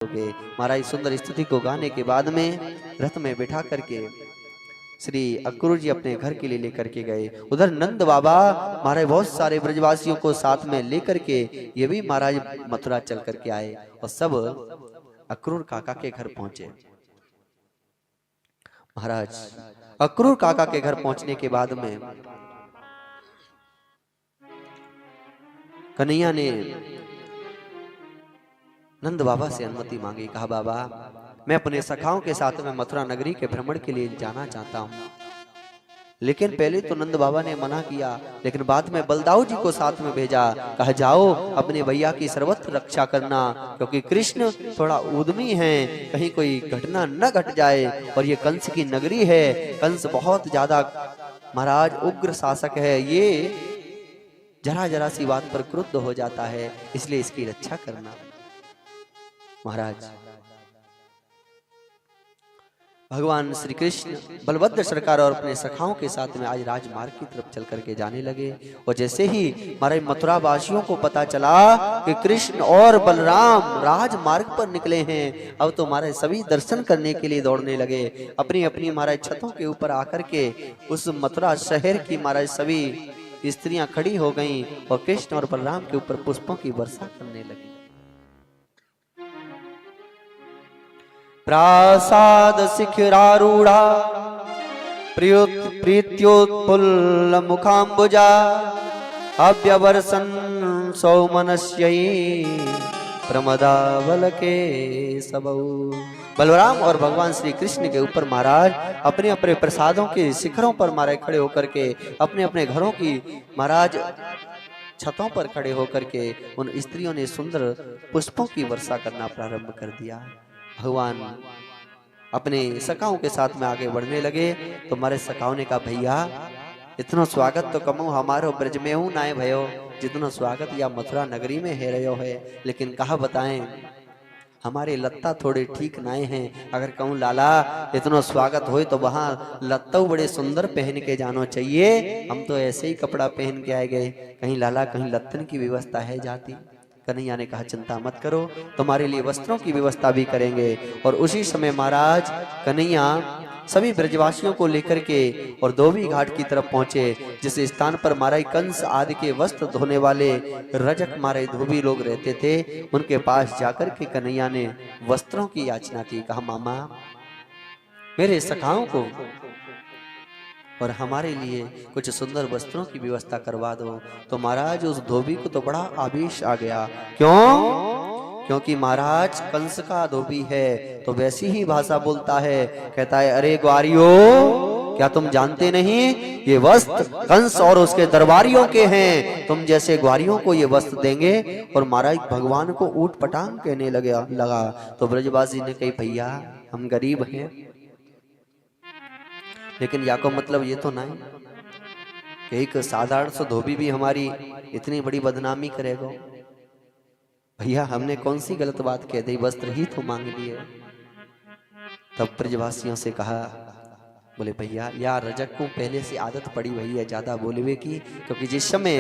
के महाराज सुंदर स्तुति को गाने के बाद में रथ में बिठा करके श्री अक्रूर जी अपने घर के लिए लेकर के गए। उधर नंद बाबा महाराज बहुत सारे ब्रजवासियों को साथ में लेकर के ये भी महाराज मथुरा चल करके आए और सब अक्रूर काका के घर पहुंचे। महाराज अक्रूर काका के घर पहुंचने के बाद में कन्हैया ने नंद बाबा से अनुमति मांगी। कहा बाबा मैं अपने सखाओं के साथ में मथुरा नगरी के भ्रमण के लिए जाना चाहता हूं। लेकिन पहले तो नंद बाबा ने मना किया, लेकिन बाद में बलदाऊ जी को साथ में भेजा। कहा जाओ अपने भैया की सर्वत्र रक्षा करना, क्योंकि कृष्ण थोड़ा उद्यमी है, कहीं कोई घटना न घट जाए। और ये कंस की नगरी है, कंस बहुत ज्यादा महाराज उग्र शासक है, ये जरा जरा सी बात पर क्रुद्ध हो जाता है, इसलिए इसकी रक्षा करना। महाराज भगवान श्री कृष्ण बलभद्र सरकार और अपने सखाओं के साथ में आज राजमार्ग की तरफ चल करके जाने लगे। और जैसे ही हमारे मथुरा वासियों को पता चला कि कृष्ण और बलराम राजमार्ग पर निकले हैं, अब तो हमारे सभी दर्शन करने के लिए दौड़ने लगे। अपनी अपनी महाराज छतों के ऊपर आकर के उस मथुरा शहर की महाराज सभी स्त्रियां खड़ी हो गईं और कृष्ण और बलराम के ऊपर पुष्पों की वर्षा करने लगी। प्रासाद शिखरारूढ़ा प्रीत्योत्फुल्ल मुखाम्बुजा अव्यवर्षन् सौमनस्यै प्रमदावल के सबौ। बलराम और भगवान श्री कृष्ण के ऊपर महाराज अपने अपने प्रसादों के शिखरों पर महाराज खड़े होकर के अपने अपने घरों की महाराज छतों पर खड़े होकर के उन स्त्रियों ने सुंदर पुष्पों की वर्षा करना प्रारंभ कर दिया। भगवान अपने सखाओं के साथ में आगे बढ़ने लगे तो हमारे सखाओं ने कहा भैया इतना स्वागत तो कमो हमारो ब्रज में हूं नाय भयो, जितना स्वागत या मथुरा नगरी में है रहो है। लेकिन कहा बताएं हमारे लत्ता थोड़े ठीक नाए हैं। अगर कहूँ लाला इतना स्वागत हो तो वहां लत्ता बड़े सुंदर पहन के जानो चाहिए, हम तो ऐसे ही कपड़ा पहन के आए गए। कहीं लाला कहीं लत्तन की व्यवस्था है जाती। कन्हैया ने कहा चिंता मत करो, तुम्हारे लिए वस्त्रों की व्यवस्था भी करेंगे। और उसी समय महाराज कन्हैया सभी ब्रजवासियों को लेकर के और धोबी घाट की तरफ पहुंचे, जिस स्थान पर महाराज कंस आदि के वस्त्र धोने वाले रजक महाराज धोबी लोग रहते थे। उनके पास जाकर के कन्हैया ने वस्त्रों की याचना की। कहा मामा मेरे सखाओं को और हमारे लिए कुछ सुंदर वस्त्रों की व्यवस्था करवा दो। तो महाराज उस धोबी को तो बड़ा आवेश आ गया। क्यों? क्योंकि महाराज कंस का धोबी है तो वैसी ही भाषा बोलता है। कहता है अरे ग्वारियों क्या तुम जानते नहीं ये वस्त्र कंस और उसके दरबारियों के हैं। तुम जैसे ग्वारियों को ये वस्त्र देंगे। और महाराज भगवान को ऊट पटांग कहने लगा। तो ब्रजवासी ने कही भैया हम गरीब हैं, लेकिन या को मतलब ये तो नहीं एक साधारण सा धोबी भी हमारी इतनी बड़ी बदनामी करेगा। भैया हमने कौन सी गलत बात कह दी, वस्त्र ही तो मांग लिए। तब ब्रजवासियों से कहा बोले भैया यार रजक को पहले से आदत पड़ी हुई है ज्यादा बोलवे की, क्योंकि जिस समय